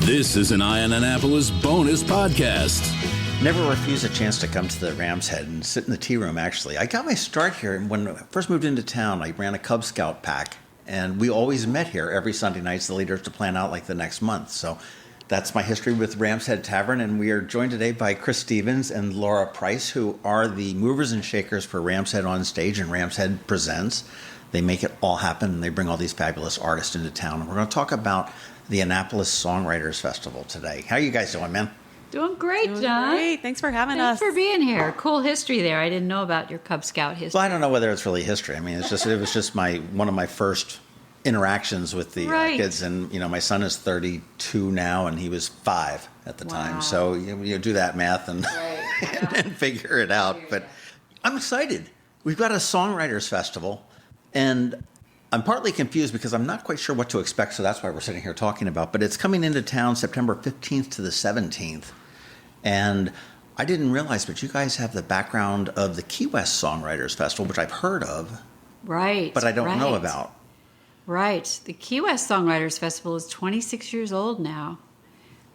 This is an Eye on Annapolis bonus podcast. Never refuse a chance to come to the Ram's Head and sit in the tea room, actually. I got my start here when I first moved into town. I ran a Cub Scout pack, and we always met here every Sunday nights, the leaders, to plan out like the next month. So that's my history with Ram's Head Tavern, and we are joined today by Kris Stevens and Laura Price, who are the movers and shakers for Ram's Head on Stage and Ram's Head Presents. They make it all happen, and they bring all these fabulous artists into town. And we're going to talk about the Annapolis Songwriters Festival today. How are you guys doing, man? Doing great, John. Great. Thanks for having us. Thanks for being here. Cool history there. I didn't know about your Cub Scout history. Well, I don't know whether it's really history. I mean, it was just one of my first interactions with the kids. And, you know, my son is 32 now, and he was 5 at the time. So you do that math and, and figure it out. But I'm excited. We've got a Songwriters Festival, and I'm partly confused because I'm not quite sure what to expect, so that's why we're sitting here talking about. But it's coming into town September 15th to the 17th. And I didn't realize, but you guys have the background of the Key West Songwriters Festival, which I've heard of. Right. But I don't know about. Right. The Key West Songwriters Festival is 26 years old now.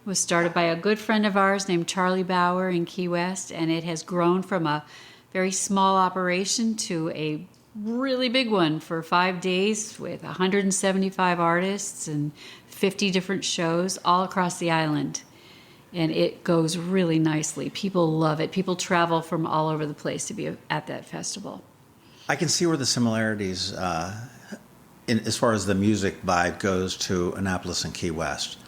It was started by a good friend of ours named Charlie Bauer in Key West, and it has grown from a very small operation to a really big one for 5 days with 175 artists and 50 different shows all across the island. And it goes really nicely. People love it. People travel from all over the place to be at that festival. I can see where the similarities, as far as the music vibe goes, to Annapolis and Key West.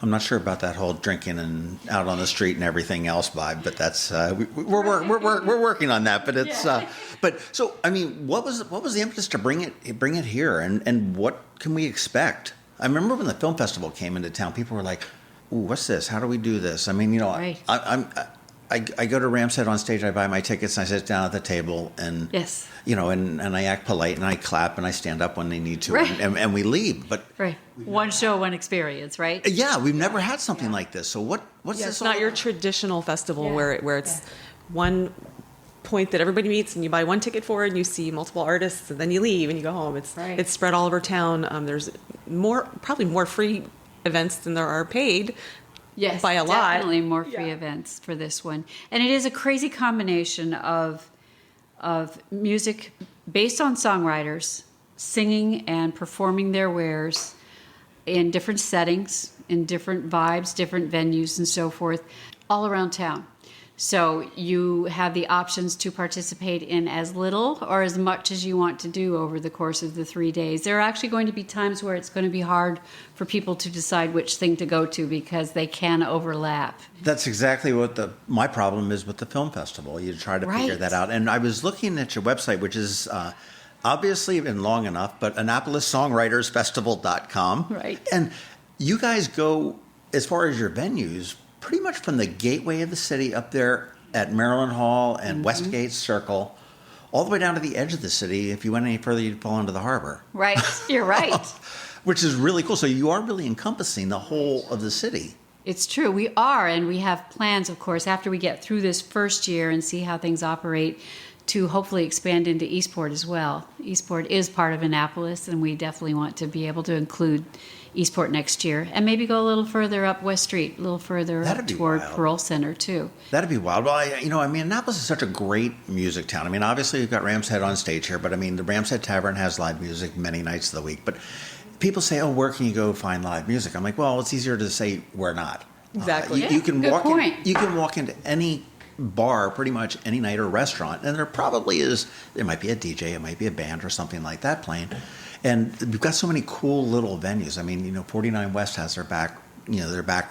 I'm not sure about that whole drinking and out on the street and everything else vibe, but that's we're working on that. But it's but so I mean, what was the impetus to bring it here, and what can we expect? I remember when the film festival came into town, people were like, "Ooh, what's this? How do we do this?" I mean, you know, I go to Ram's Head on Stage, I buy my tickets, and I sit down at the table, and you know, and I act polite, and I clap, and I stand up when they need to, and we leave. But one show, one experience, right? Yeah, we've never had something like this. So what's this? It's not your traditional festival where it's one point that everybody meets, and you buy one ticket for it, and you see multiple artists, and then you leave and you go home. It's spread all over town. There's probably more free events than there are paid. Yes, by a lot. Definitely more free events for this one. And it is a crazy combination of music based on songwriters singing and performing their wares in different settings, in different vibes, different venues, and so forth, all around town. So you have the options to participate in as little or as much as you want to do over the course of the 3 days. There are actually going to be times where it's going to be hard for people to decide which thing to go to because they can overlap. That's exactly what my problem is with the film festival. You try to figure that out. And I was looking at your website, which is obviously been long enough, but AnnapolisSongwritersFestival.com. Right. And you guys go, as far as your venues, pretty much from the gateway of the city up there at Maryland Hall and Westgate Circle, all the way down to the edge of the city. If you went any further, you'd fall into the harbor. Right, you're right. Which is really cool. So you are really encompassing the whole of the city. It's true. We are, and we have plans, of course, after we get through this first year and see how things operate, to hopefully expand into Eastport as well. Eastport is part of Annapolis, and we definitely want to be able to include Eastport next year, and maybe go a little further up West Street, a little further up toward Parole Center, too. That'd be wild. Well, I mean, Annapolis is such a great music town. I mean, obviously, you've got Ram's Head on Stage here, but I mean, the Ram's Head Tavern has live music many nights of the week. But people say, oh, where can you go find live music? I'm like, well, it's easier to say where not. Exactly. You can walk into any bar pretty much any night or restaurant, and there might be a DJ, it might be a band or something like that playing. And we've got so many cool little venues. I mean, you know, 49 West has their back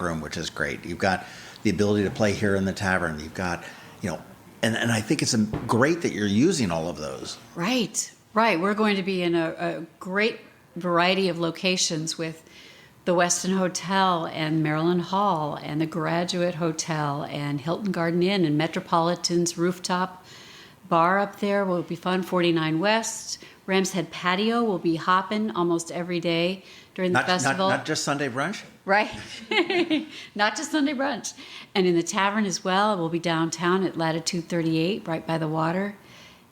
room, which is great. You've got the ability to play here in the tavern. You've got, you know, and I think it's great that you're using all of those. Right. We're going to be in a great variety of locations with the Westin Hotel and Maryland Hall and the Graduate Hotel and Hilton Garden Inn and Metropolitan's rooftop bar up there will be fun. 49 West. Ram's Head Patio will be hopping almost every day during the festival. Not just Sunday brunch? Right. Not just Sunday brunch. And in the tavern as well. We'll be downtown at Latitude 38, right by the water.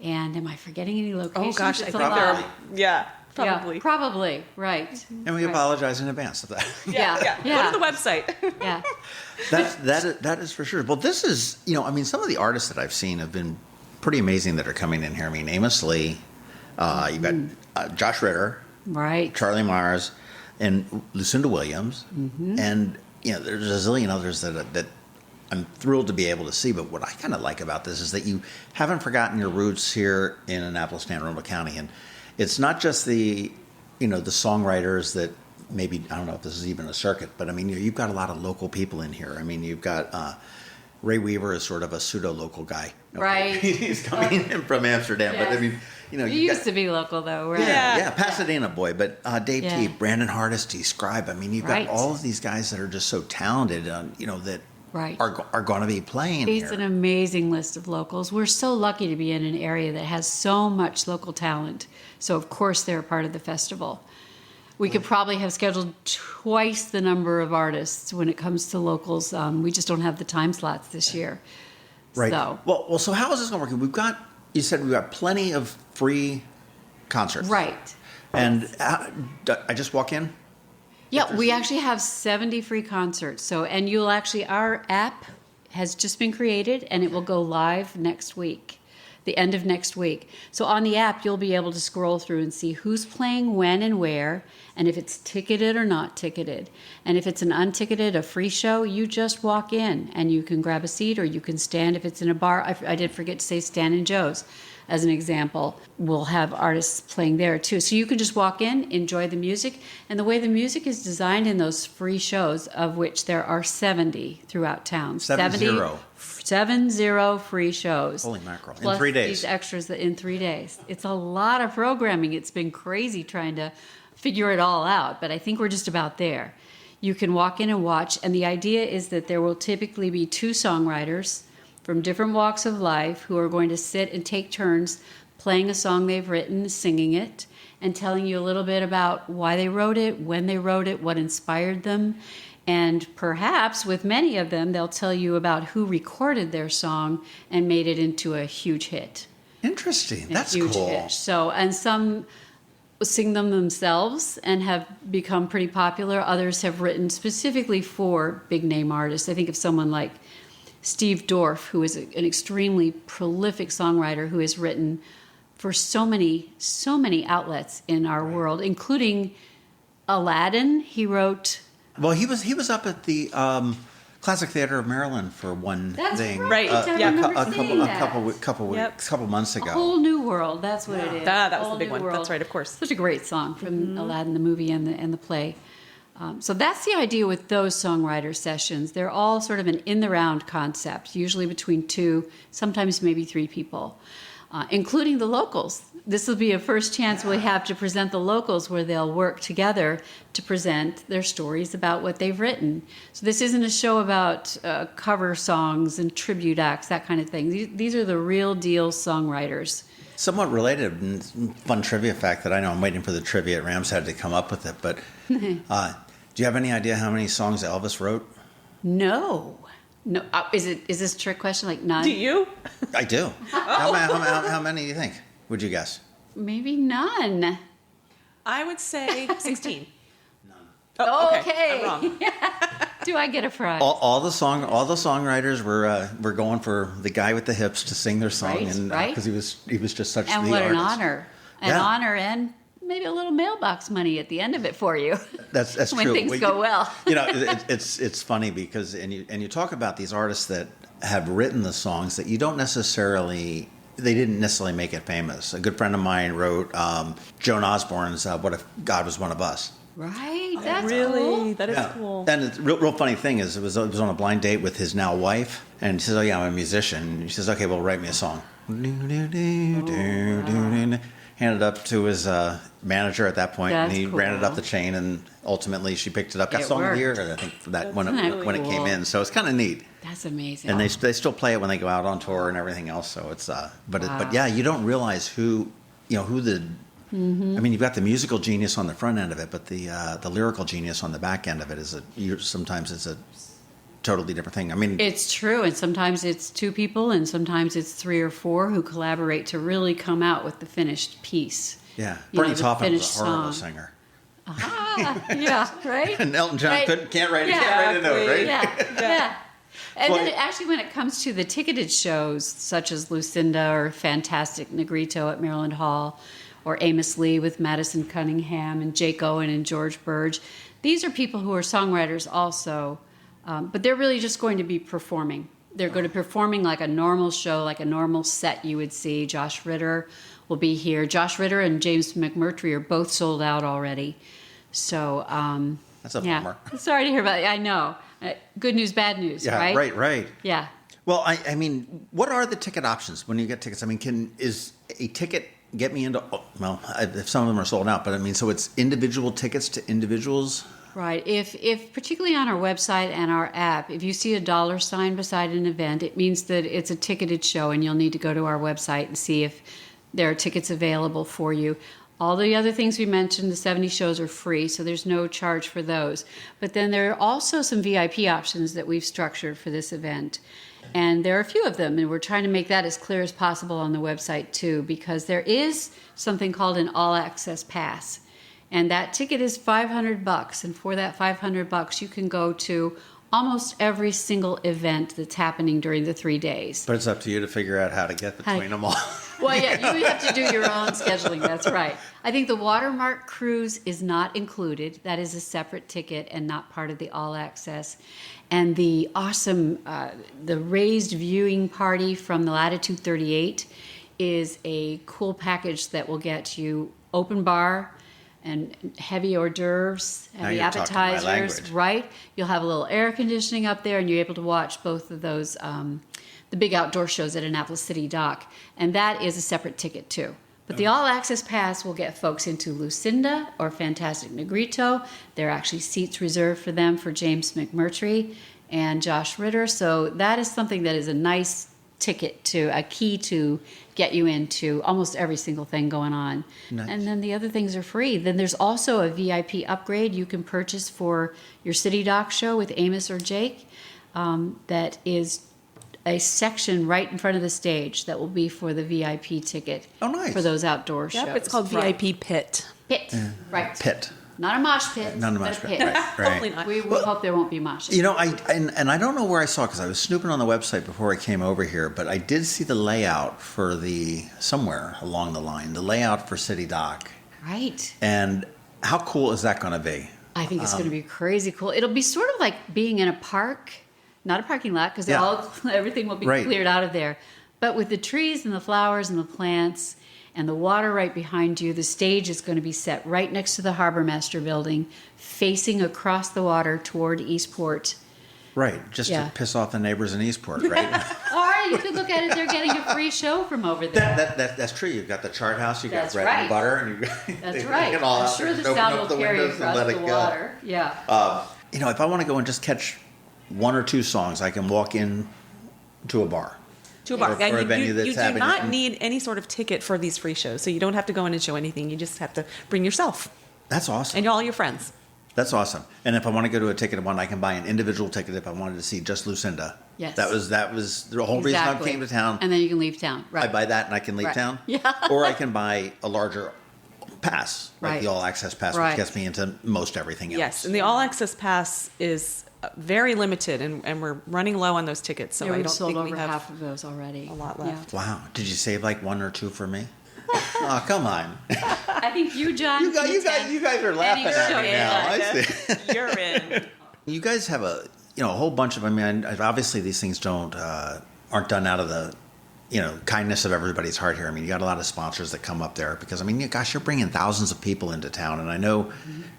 And am I forgetting any locations? Oh, gosh, I think there are. Yeah. Probably. Yeah, probably, right. And we apologize in advance of that. Yeah. Go to the website. Yeah. That is for sure. Well, this is, some of the artists that I've seen have been pretty amazing that are coming in here. I mean, Amos Lee, you've got Josh Ritter, Right. Charlie Mars, and Lucinda Williams, and there's a zillion others that I'm thrilled to be able to see. But what I kind of like about this is that you haven't forgotten your roots here in Annapolis, Anne Arundel County, and it's not just the songwriters that maybe, I don't know if this is even a circuit, but I mean you've got a lot of local people in here. I mean you've got Ray Weaver is sort of a pseudo local guy, Right? He's coming in from Amsterdam, but I mean you used to be local though, right? Yeah, Pasadena boy, but Dave Yeah. Teague, Brandon Hardesty, Skribe. I mean, you've got Right. all of these guys that are just so talented, that Right. are going to be playing It's here. an amazing list of locals. We're so lucky to be in an area that has so much local talent. So of course they're a part of the festival. We could probably have scheduled twice the number of artists when it comes to locals. We just don't have the time slots this year. Right. So, Well, so how is this going to work? You said we've got plenty of free concerts. right. And I just walk in? Yeah, we actually have 70 free concerts. So, and our app has just been created and it will go live next week, the end of next week. So on the app, you'll be able to scroll through and see who's playing when and where, and if it's ticketed or not ticketed. And if it's an unticketed, a free show, you just walk in and you can grab a seat or you can stand. If it's in a bar, I did forget to say Stan and Joe's. As an example, we'll have artists playing there too. So you can just walk in, enjoy the music. And the way the music is designed in those free shows, of which there are 70 throughout town. 70 free shows. Holy mackerel. In Plus 3 days. These extras in 3 days. It's a lot of programming. It's been crazy trying to figure it all out, but I think we're just about there. You can walk in and watch, and the idea is that there will typically be 2 songwriters from different walks of life who are going to sit and take turns playing a song they've written, singing it, and telling you a little bit about why they wrote it, when they wrote it, what inspired them. And perhaps with many of them, they'll tell you about who recorded their song and made it into a huge hit. Interesting. That's Huge cool. hit. So, and some sing them themselves and have become pretty popular. Others have written specifically for big name artists. I think of someone like Steve Dorff, who is an extremely prolific songwriter who has written for so many outlets in our world, including Aladdin. He wrote. Well, he was up at the Classic Theater of Maryland for one That's thing. right. I remember seeing that. Couple months ago. A Whole New World. That's what it is. That was Whole the big New one. World. That's right, of course. Such a great song from Aladdin, the movie and the play. So that's the idea with those songwriter sessions. They're all sort of an in-the-round concept, usually between 2, sometimes maybe 3 people, including the locals. This will be a first chance we have to present the locals where they'll work together to present their stories about what they've written. So this isn't a show about cover songs and tribute acts, that kind of thing. These are the real deal songwriters. Somewhat related, and fun trivia fact that I know, I'm waiting for the trivia at Ramshead to come up with it, but do you have any idea how many songs Elvis wrote? No. Is this a trick question? Like none? Do you? I do. How many do you think? Would you guess? Maybe none. I would say 16. None. Oh, Okay. I'm wrong. Do I get a prize? All the songwriters were going for the guy with the hips to sing their song, Right, and right. because he was just such And the what artist. an honor. Yeah. Honor and maybe a little mailbox money at the end of it for you. That's when true. things go well. It's funny because and you talk about these artists that have written the songs that you don't necessarily. They didn't necessarily make it famous. A good friend of mine wrote Joan Osborne's "What If God Was One of Us." Right. That's Really? cool. That is cool. And the real funny thing is, it was on a blind date with his now wife, and he says, "Oh yeah, I'm a musician." And she says, "Okay, well, write me a song." Handed up to his manager at that point, That's and he ran it cool. up the chain, and ultimately she picked it up. Got It Song of the Year, worked. I think, for that when Isn't that it came cool? in. So it's kind of neat. That's amazing. And they still play it when they go out on tour and everything else. So it's but yeah, you don't realize who the. Mm-hmm. I mean, you've got the musical genius on the front end of it, but the lyrical genius on the back end of it sometimes it's a totally different thing. I mean, It's true, and sometimes it's 2 people, and sometimes it's 3 or 4 who collaborate to really come out with the finished piece. Yeah, you know, Bernie the Taupin was finished a horrible song. singer. Yeah, right? And Elton John Right. can't write Yeah. a note, right? Yeah. And Well, then actually when it comes to the ticketed shows, such as Lucinda or Fantastic Negrito at Maryland Hall, or Amos Lee with Madison Cunningham and Jake Owen and George Burge, these are people who are songwriters also, but they're really just going to be performing. They're going to be performing like a normal show, like a normal set you would see. Josh Ritter will be here. Josh Ritter and James McMurtry are both sold out already. So, That's a yeah. bummer. Sorry to hear about it. I know. Good news, bad news, Yeah, right? right. Yeah. Well, I mean, what are the ticket options when you get tickets? I mean, is a ticket get me into? Well, if some of them are sold out, but I mean, so it's individual tickets to individuals. Right. If particularly on our website and our app, if you see a dollar sign beside an event, it means that it's a ticketed show, and you'll need to go to our website and see if there are tickets available for you. All the other things we mentioned, the 70 shows are free, so there's no charge for those. But then there are also some VIP options that we've structured for this event. And there are a few of them, and we're trying to make that as clear as possible on the website too, because there is something called an all-access pass. And that ticket is $500, and for that $500 you can go to almost every single event that's happening during the 3 days. But it's up to you to figure out how to get between them all. Well, yeah, you have to do your own scheduling. That's right. I think the Watermark Cruise is not included. That is a separate ticket and not part of the all access. And the awesome, the raised viewing party from the Latitude 38 is a cool package that will get you open bar and heavy hors d'oeuvres, heavy you're talking my appetizers, language. right? You'll have a little air conditioning up there, and you're able to watch both of those, the big outdoor shows at Annapolis City Dock, and that is a separate ticket too. But the all-access pass will get folks into Lucinda or Fantastic Negrito. There are actually seats reserved for them for James McMurtry and Josh Ritter, so that is something that is a nice ticket to, a key to get you into almost every single thing going on. Nice. And then the other things are free. Then there's also a VIP upgrade you can purchase for your City Dock show with Amos or Jake. That is a section right in front of the stage that will be for the VIP ticket. Oh, nice. For those outdoor shows. Yep, it's called Right. VIP Pit. Pit. Right. Pit. Not a mosh pit. Not a but mosh pit. Right. Hopefully not. We hope there won't be moshes. You know, and I don't know where I saw, because I was snooping on the website before I came over here, but I did see the layout for somewhere along the line, the layout for City Dock. Right. And how cool is that going to be? I think it's going to be crazy cool. It'll be sort of like being in a park, not a parking lot, because Yeah. everything will be Right. cleared out of there. But with the trees and the flowers and the plants and the water right behind you, the stage is going to be set right next to the Harbor Master building, facing across the water toward Eastport. Right, just Yeah. to piss off the neighbors in Eastport, right? Or you could look at it, they're getting a free show from over there. That's true. You've got the chart house, you've got That's bread right. and butter, and you That's they right. get it all I'm out sure there, the just sound open up will the carry windows and across let the it go. water. Yeah. You know, if I want to go and just catch one or two songs, I can walk in to a bar. To a bar. Or a And venue you that's do having not it. need any sort of ticket for these free shows, so you don't have to go in and show anything. You just have to bring yourself That's awesome. and all your friends. That's awesome. And if I want to go to a ticketed one, I can buy an individual ticket if I wanted to see just Lucinda. Yes. That was the whole reason I came to town. And then you can leave town. Right. I buy that and I can leave Right. town. Yeah. Or I can buy a larger pass, like Right. the all access pass, Right. which gets me into most everything else. Yes, and the all access pass is very limited, and we're running low on those tickets, so Yeah, I we've don't sold think over we have half of those already. a lot Yeah. left. Wow. Did you save like one or two for me? Oh, come on. I think you, John. You guys are laughing Any at show me you now. I like. see. You're in. You guys have a whole bunch of. I mean, obviously these things aren't done out of the kindness of everybody's heart here. I mean, you got a lot of sponsors that come up there because I mean, gosh, you're bringing thousands of people into town, and I know.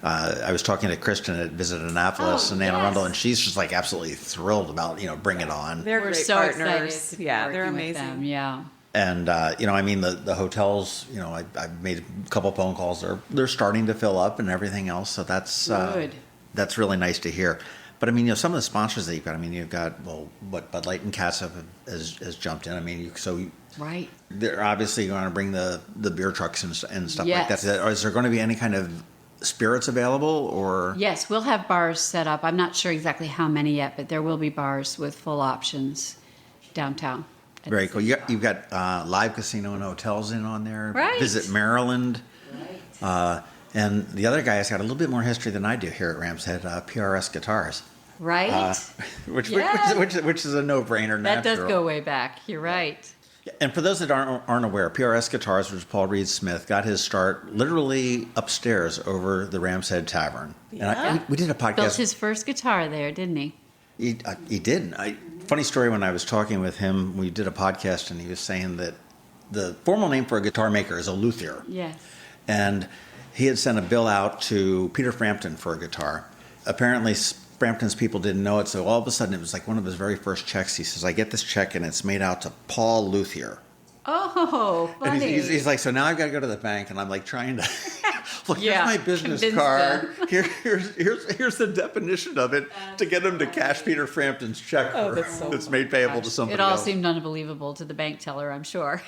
I was talking to Kristen at Visit Annapolis Oh, and Anne yes. Arundel, and she's just like absolutely thrilled about Bring It On. They're We're great so partners. excited to be Yeah, they're working with amazing. them. Yeah. And I mean the hotels. I've made a couple phone calls. They're starting to fill up and everything else. So that's Good. that's really nice to hear. But I mean, some of the sponsors that you've got. I mean, you've got Bud Light and Cats has jumped in. I mean, Right. they're obviously going to bring the beer trucks and stuff like Yes. that. Is there going to be any kind of spirits available or? Yes, we'll have bars set up. I'm not sure exactly how many yet, but there will be bars with full options downtown. Very cool. You've got live casino and hotels in on there. Right. Visit Maryland. And the other guy has got a little bit more history than I do here at Ramshead, PRS Guitars. Right? Which is a no-brainer. That does go way back. You're right. And for those that aren't aware, PRS Guitars, which is Paul Reed Smith, got his start literally upstairs over the Ramshead Tavern. Yeah. And we did a podcast. Built his first guitar there, didn't he? He did. Funny story, when I was talking with him, we did a podcast, and he was saying that the formal name for a guitar maker is a luthier. Yes. And he had sent a bill out to Peter Frampton for a guitar. Apparently, Frampton's people didn't know it, so all of a sudden it was like one of his very first checks. He says, I get this check, and it's made out to Paul Luthier. Oh, funny. And he's like, so now I've got to go to the bank, and I'm like trying to, look, here's my business convince card. Here's the definition of it to get him to cash Peter Frampton's check that's made payable to somebody else. It all seemed unbelievable to the bank teller, I'm sure.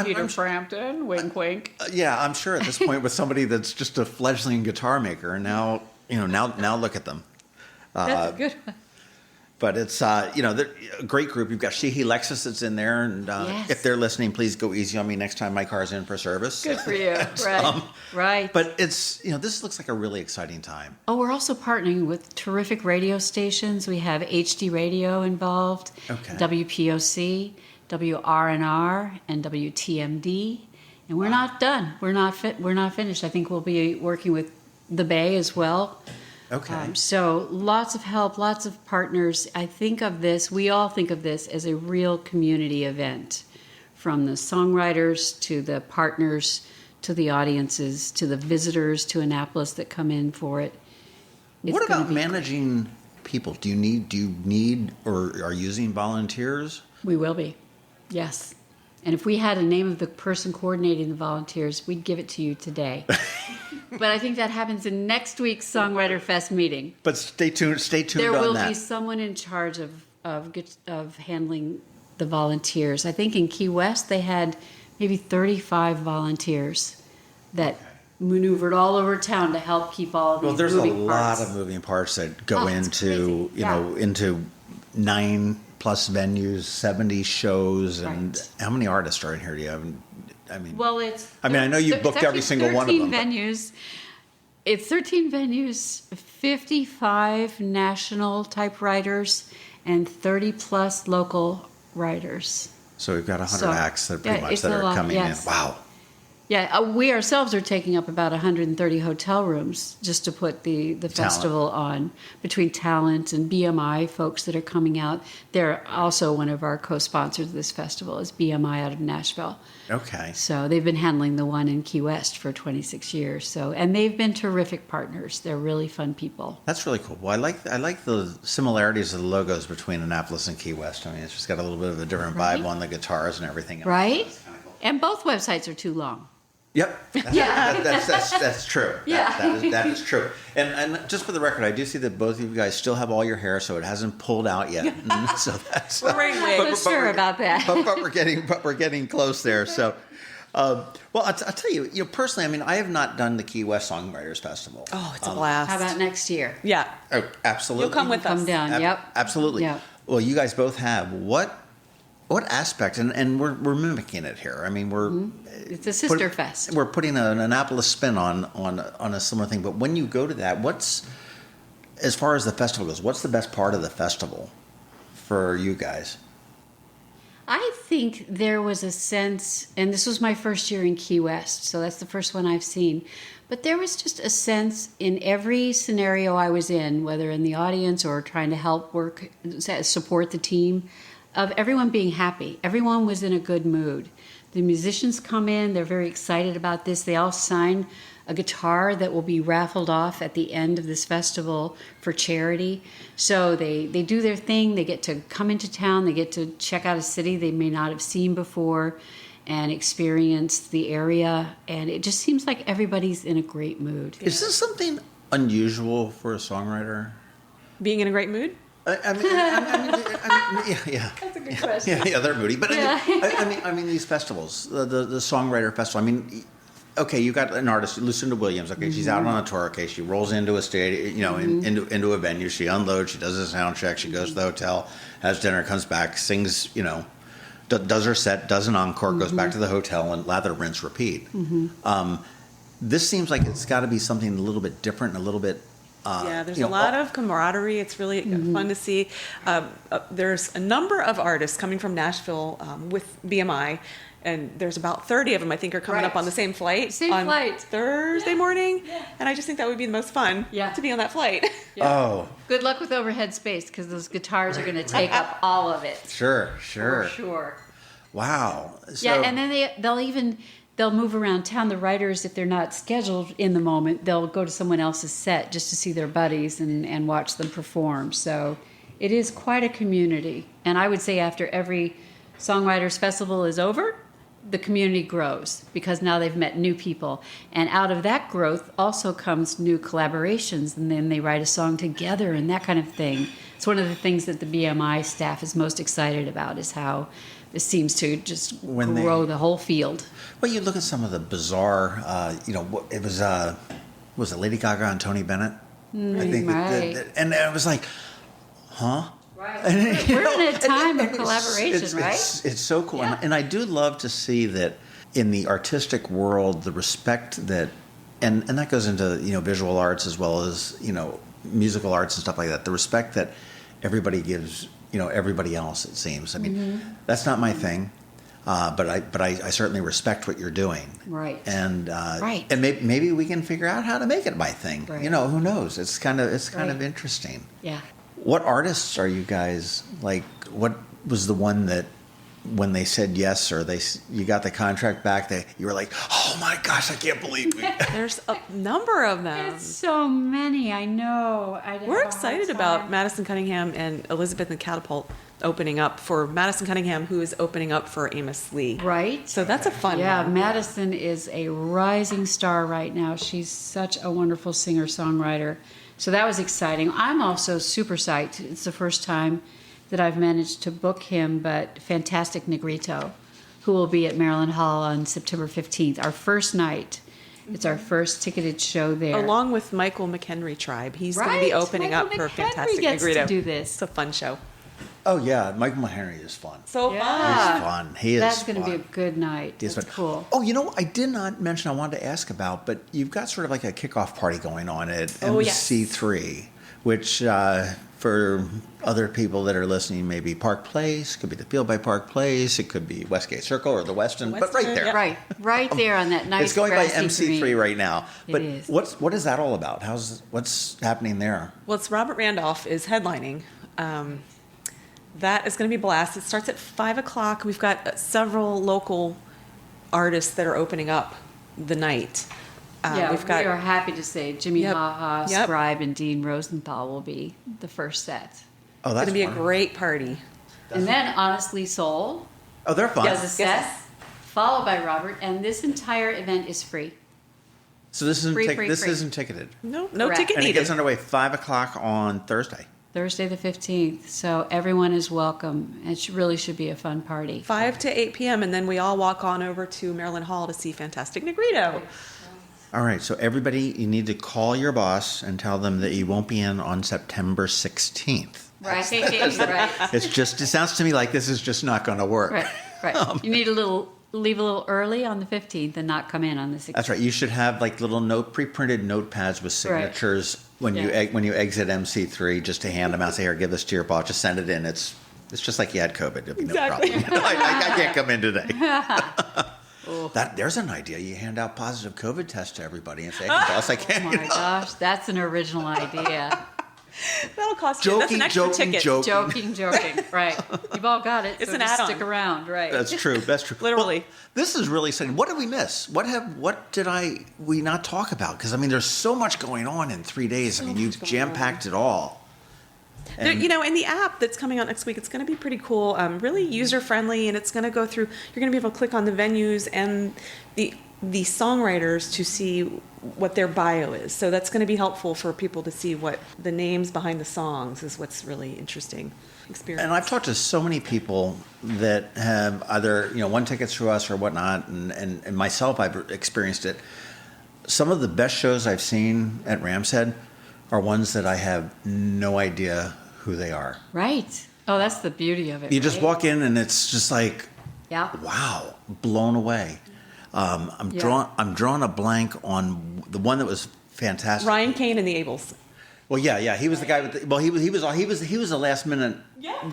Peter Frampton, wink, wink. Yeah, I'm sure at this point with somebody that's just a fledgling guitar maker, and now look at them. That's a good one. But it's, they're a great group. You've got Sheehy Lexus that's in there. And yes. If they're listening, please go easy on me next time my car's in for service. Good for you. Right. Right. But it's, this looks like a really exciting time. Oh, we're also partnering with terrific radio stations. We have HD Radio involved, Okay. WPOC, WRNR, and WTMD. And we're not done. We're not finished. I think we'll be working with the Bay as well. Okay. So lots of help, lots of partners. We all think of this as a real community event, from the songwriters to the partners to the audiences to the visitors to Annapolis that come in for it. What about managing people? Do you need or are using volunteers? We will be, yes. And if we had a name of the person coordinating the volunteers, we'd give it to you today. But I think that happens in next week's Songwriter Fest meeting. But stay tuned on that. There will be someone in charge of handling the volunteers. I think in Key West they had maybe 35 volunteers that maneuvered all over town to help keep all these moving parts. Well, there's a lot of moving parts that go into into 9+ venues, 70 shows, and how many artists are in here? Do you have? I know you booked every single one of them. 13 venues. It's 13 venues, 55 national type writers, and 30+ local writers. So we've got 100 acts that are coming in. Wow. Yeah, we ourselves are taking up about 130 hotel rooms just to put the festival on, between talent and BMI folks that are coming out. They're also one of our co-sponsors of this festival, is BMI out of Nashville. Okay. So they've been handling the one in Key West for 26 years. And they've been terrific partners. They're really fun people. That's really cool. Well, I like the similarities of the logos between Annapolis and Key West. I mean, it's just got a little bit of a different vibe on the guitars and everything else. Right? That's kind of cool. And both websites are too long. Yep, that's true. Yeah. That is true. And just for the record, I do see that both of you guys still have all your hair, so it hasn't pulled out yet. So that's We're sure about that. But we're getting close there. So, well, I'll tell you, personally, I mean, I have not done the Key West Songwriters Festival. Oh, it's a blast. How about next year? Yeah. Oh, absolutely. You'll come with us. Come down. Yep. Absolutely. Yep. Well, you guys both have what aspect, and we're mimicking it here. I mean, it's a sister fest. We're putting an Annapolis spin on a similar thing. But when you go to that, as far as the festival goes, what's the best part of the festival for you guys? I think there was a sense, and this was my first year in Key West, so that's the first one I've seen. But there was just a sense in every scenario I was in, whether in the audience or trying to help support the team, of everyone being happy. Everyone was in a good mood. The musicians come in, they're very excited about this. They all sign a guitar that will be raffled off at the end of this festival for charity. So they do their thing, they get to come into town, they get to check out a city they may not have seen before and experience the area. And it just seems like everybody's in a great mood. Is this something unusual for a songwriter? Being in a great mood? I mean, yeah. That's a good question. Yeah, they're moody. But I mean, these festivals, the Songwriter Festival. I mean, okay, you got an artist, Lucinda Williams. Okay, she's out on a tour. Okay, she rolls into a stadium, into a venue. She unloads. She does a sound check. She goes to the hotel, has dinner, comes back, sings. Does her set, does an encore, goes back to the hotel, and lather, rinse, repeat. this seems like it's got to be something a little bit different, and a little bit. There's a lot of camaraderie. It's really fun to see. There's a number of artists coming from Nashville with BMI, and there's about 30 of them, I think, are coming up on the same flight. Thursday morning. Yeah. And I just think that would be the most fun to be on that flight. Yeah. Oh. Good luck with overhead space, because those guitars are going to take up all of it. Sure. For sure. Wow. So, and then they'll move around town. The writers, if they're not scheduled in the moment, they'll go to someone else's set just to see their buddies and watch them perform. So it is quite a community. And I would say after every Songwriters Festival is over, the community grows, because now they've met new people. And out of that growth also comes new collaborations, and then they write a song together and that kind of thing. It's one of the things that the BMI staff is most excited about, is how this seems to just grow the whole field. Well, you look at some of the bizarre, it was it Lady Gaga and Tony Bennett? I think, right. And it was like, huh? Right. We're in a time of collaboration, right? It's so cool. Yeah. And I do love to see that in the artistic world, the respect that, and that goes into, visual arts as well as, musical arts and stuff like that, the respect that everybody gives, everybody else, it seems. I mean, that's not my thing. But I certainly respect what you're doing. Right. And and maybe we can figure out how to make it my thing. Right. Who knows? It's kind of interesting. Yeah. What artists are you guys like? What was the one that when they said yes, or you got the contract back, you were like, oh my gosh, I can't believe it. There's a number of them. It's so many, I know. We're excited about Madison Cunningham and Elizabeth and Catapult opening up for Madison Cunningham, who is opening up for Amos Lee. Right. So that's a fun one. Yeah, Madison is a rising star right now. She's such a wonderful singer-songwriter. So that was exciting. I'm also super psyched. It's the first time that I've managed to book him, but Fantastic Negrito, who will be at Maryland Hall on September 15th, our first night. It's our first ticketed show there. Along with Michael McHenry Tribe. He's going to be opening up for Fantastic gets Negrito. To do this. It's a fun show. Oh yeah, Michael Henry is fun. So He's fun. That's going to be a good night. That's cool. Oh, I did not mention, I wanted to ask about, but you've got sort of like a kickoff party going on at MC3, which for other people that are listening, maybe Park Place, could be the Field by Park Place, it could be Westgate Circle or the Westin, but right there. Yeah. Right there on that nice. It's going by MC3 right now. But it is. What is that all about? What's happening there? Well, it's Robert Randolph is headlining. That is going to be a blast. It starts at 5 o'clock. We've got several local artists that are opening up the night. We are happy to say Jimi Haha, Skribe, and Dean Rosenthal will be the first set. Oh, that's going to be a great party. And then Honestly Soul. Oh, they're fun. Does a set, followed by Robert, and this entire event is free. So this isn't free. Isn't ticketed. No Correct. ticket And needed. it gets underway 5 o'clock on Thursday. Thursday the 15th. So everyone is welcome. It really should be a fun party. 5 to 8 p.m. and then we all walk on over to Maryland Hall to see Fantastic Negrito. All right, so everybody, you need to call your boss and tell them that you won't be in on September 16th. Right. Right. It sounds to me like this is just not going to work. Right. You need leave a little early on the 15th and not come in on the 16th. That's right. You should have like little pre-printed notepads with signatures when you exit MC3, just to hand them out. Say, here, give this to your boss. Just send it in. It's just like you had COVID. It'll be no problem. I can't come in today. There's an idea. You hand out positive COVID tests to everybody and say, hey, boss, I can't. Oh my gosh, that's an original idea. That'll cost you. That's an extra ticket. Joking. Right. You've all got it. It's so an just add-on. stick around. Right. That's true. Literally. Well, this is really exciting. What did we miss? What did we not talk about? Because there's so much going on in 3 days. You've jam-packed it all. And the app that's coming out next week, it's going to be pretty cool, really user-friendly, and it's going to go through, you're going to be able to click on the venues and the songwriters to see what their bio is. So that's going to be helpful for people to see what the names behind the songs is what's really interesting experience. And I've talked to so many people that have either, won tickets through us or whatnot, and myself, I've experienced it. Some of the best shows I've seen at Ram's Head are ones that I have no idea who they are. Right. Oh, that's the beauty of it. You just walk in and it's just like, yeah, wow, blown away. I'm drawing a blank on the one that was fantastic. Ryan Kane and the Abels. Well, yeah, he was the guy with he was the last minute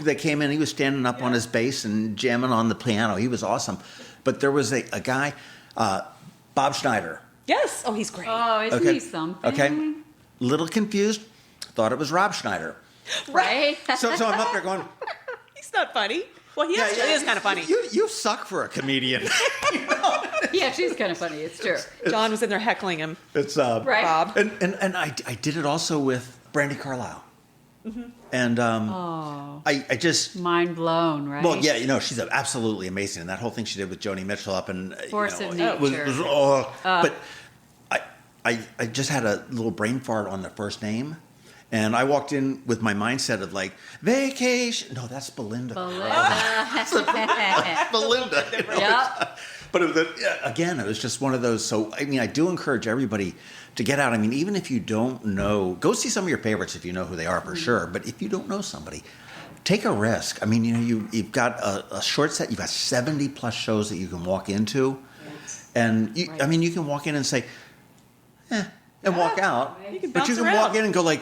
that came in. He was standing up on his bass and jamming on the piano. He was awesome. But there was a guy, Bob Schneider. Yes. Oh, he's great. Oh, isn't he something? Okay. Little confused. Thought it was Rob Schneider. Right? So I'm up there going, He's not funny. Well, he actually is kind of funny. You suck for a comedian. Yeah, she's kind of funny. It's true. John was in there heckling him. It's Right. Bob. And I did it also with Brandy Carlisle. And I just Mind blown, right? well, yeah, she's absolutely amazing, and that whole thing she did with Joni Mitchell up and Force of nature. But I just had a little brain fart on the first name, and I walked in with my mindset of like vacation. No, that's Belinda. Belinda. Yep. But again, it was just one of those. So I mean, I do encourage everybody to get out. I mean, even if you don't know, go see some of your favorites if you know who they are for sure. But if you don't know somebody, take a risk. I mean, you've got a short set. You've got 70 plus shows that you can walk into, and I mean, you can walk in and say, and walk out. You can but you bounce can around. walk in and go like,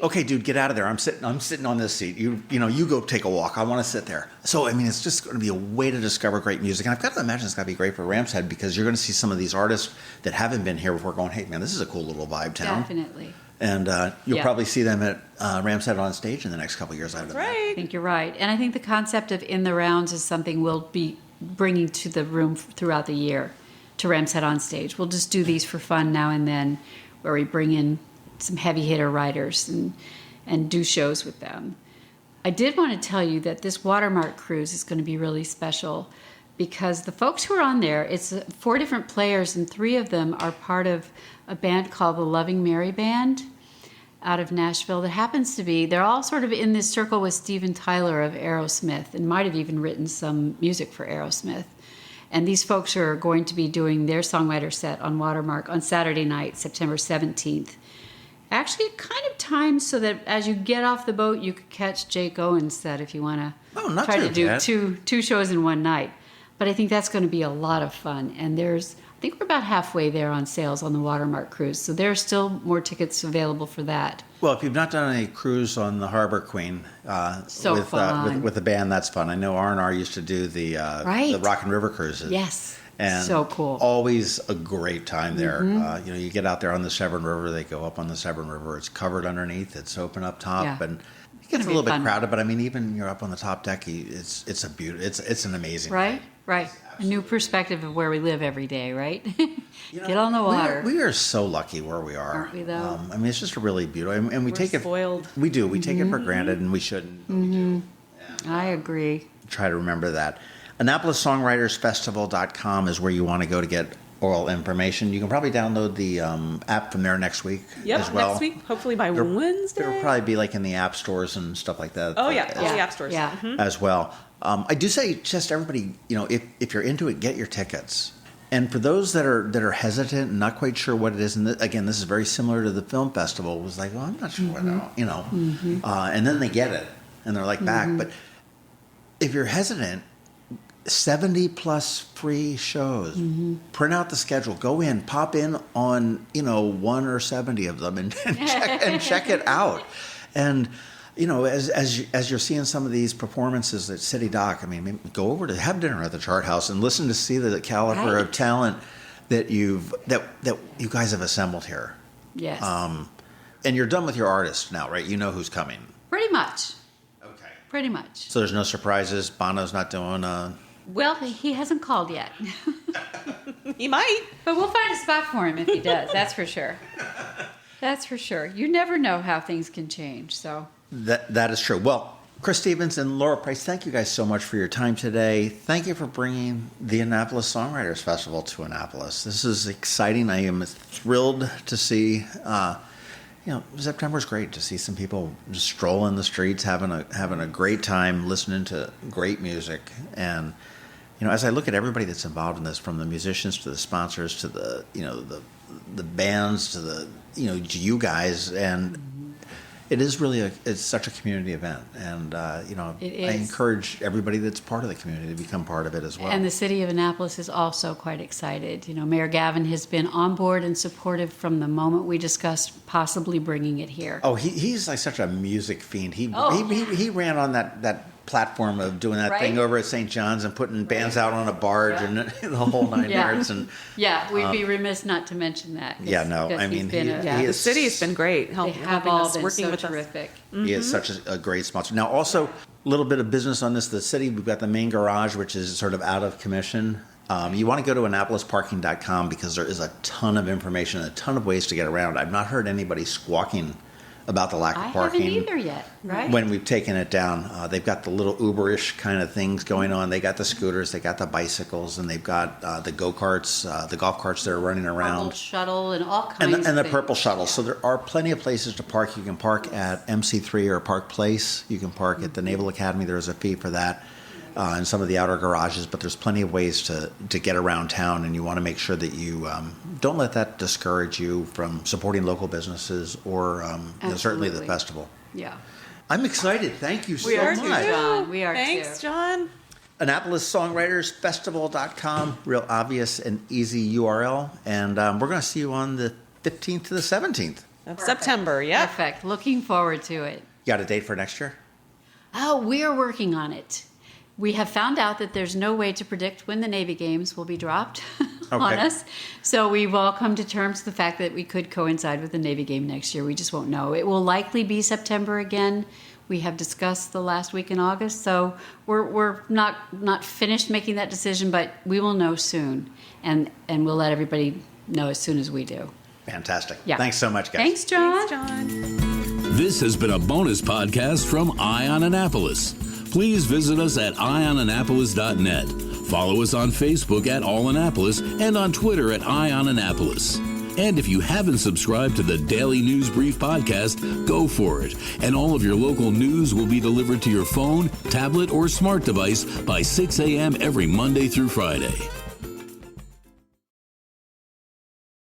okay, dude, get out of there. I'm sitting on this seat. You go take a walk. I want to sit there. So, I mean, it's just going to be a way to discover great music. And I've got to imagine it's going to be great for Ram's Head because you're going to see some of these artists that haven't been here before going, hey, man, this is a cool little vibe town. Definitely. And you'll probably see them at Ram's Head on stage in the next couple of years. I think you're right. And I think the concept of In the Rounds is something we'll be bringing to the room throughout the year, to Ram's Head on stage. We'll just do these for fun now and then where we bring in some heavy hitter writers and do shows with them. I did want to tell you that this Watermark cruise is going to be really special because the folks who are on there, it's 4 different players and 3 of them are part of a band called the Loving Mary Band out of Nashville that happens to be, they're all sort of in this circle with Steven Tyler of Aerosmith and might have even written some music for Aerosmith. And these folks are going to be doing their songwriter set on Watermark on Saturday night, September 17th. Actually, kind of timed so that as you get off the boat, you could catch Jake Owen's set if you want to try to do two shows in one night. But I think that's going to be a lot of fun. And I think we're about halfway there on sales on the Watermark cruise. So there are still more tickets available for that. Well, if you've not done a cruise on the Harbor Queen with the band, that's fun. I know R&R used to do the Rock and River cruises. Yes. And so cool. Always a great time there. You get out there on the Severn River. They go up on the Severn River. It's covered underneath. It's open up top, and it gets a little bit crowded. But I mean, even you're up on the top deck, it's a beauty. It's an amazing right. A new perspective of where we live every day. Right. Get on the water. We are so lucky where we are. Aren't we though? I mean, it's just a really beautiful, and we take spoiled. We do. We take it for granted, and we shouldn't. But we do. I agree. Try to remember that. Annapolis Songwriters Festival.com is where you want to go to get oral information. You can probably download the app from there next week as well. Next week, hopefully by Wednesday. It'll probably be like in the app stores and stuff like that. Oh, yeah, all the app stores. Yeah. As well. I do say just everybody, if you're into it, get your tickets. And for those that are hesitant and not quite sure what it is, and again, this is very similar to the film festival, was like, well, I'm not sure what, and then they get it, and they're like back. But if you're hesitant, 70 plus free shows. Print out the schedule. Go in, pop in on 1 or 70 of them, and check it out. And as you're seeing some of these performances at City Dock, I mean, go over to have dinner at the Chart House and listen to see the caliber of talent that you guys have assembled here. Yes. And you're done with your artists now, right? You know who's coming. Pretty much. Okay. Pretty much. So there's no surprises. Bono's not doing. Well, he hasn't called yet. He might. But we'll find a spot for him if he does. That's for sure. That's for sure. You never know how things can change. So that is true. Well, Kris Stevens and Laura Price, thank you guys so much for your time today. Thank you for bringing the Annapolis Songwriters Festival to Annapolis. This is exciting. I am thrilled to see. September's great to see some people just strolling the streets, having a great time, listening to great music. And as I look at everybody that's involved in this, from the musicians to the sponsors to the bands to the to you guys, and It is really it's such a community event, and It I is. encourage everybody that's part of the community to become part of it as well. And the city of Annapolis is also quite excited. Mayor Gavin has been on board and supportive from the moment we discussed possibly bringing it here. Oh, he's like such a music fiend. He ran on that platform of doing that Right? thing over at St. John's and putting bands out on a barge and the whole nine yards. And We'd be remiss not to mention that. I mean, The city's been great They helping have all us, been working so with us. terrific. he is such a great sponsor. Now, also a little bit of business on this. The city, we've got the main garage, which is sort of out of commission. You want to go to AnnapolisParking.com because there is a ton of information, a ton of ways to get around. I've not heard anybody squawking about the lack of I parking. haven't either yet, right? When we've taken it down, they've got the little Uber-ish kind of things going on. They got the scooters, they got the bicycles, and they've got the go-karts, the golf carts that are running Purple around. shuttle and all kinds And of the things. purple shuttle. So there are plenty of places to park. You can park at MC3 or Park Place. You can park at the Naval Academy. There's a fee for that. And some of the outer garages, but there's plenty of ways to get around town, and you want to make sure that you don't let that discourage you from supporting local businesses or certainly the Absolutely. festival. Yeah. I'm excited. Thank you so We are much. too, John. We are Thanks, too. John. Annapolis Songwriters Festival.com, real obvious and easy URL. And we're going to see you on the 15th to the 17th. Of September, yeah. Perfect. Looking forward to it. You got a date for next year? Oh, we are working on it. We have found out that there's no way to predict when the Navy Games will be dropped on Okay. us. So we've all come to terms with the fact that we could coincide with the Navy game next year. We just won't know. It will likely be September again. We have discussed the last week in August, so we're not finished making that decision, but we will know soon, and we'll let everybody know as soon as we do. Fantastic. Yeah. Thanks so much, guys. Thanks, John. Thanks, John. This has been a bonus podcast from Eye on Annapolis. Please visit us at eyeonannapolis.net. Follow us on Facebook at All Annapolis and on Twitter at Eye on Annapolis. And if you haven't subscribed to the Daily News Brief podcast, go for it. And all of your local news will be delivered to your phone, tablet, or smart device by 6 a.m. every Monday through Friday.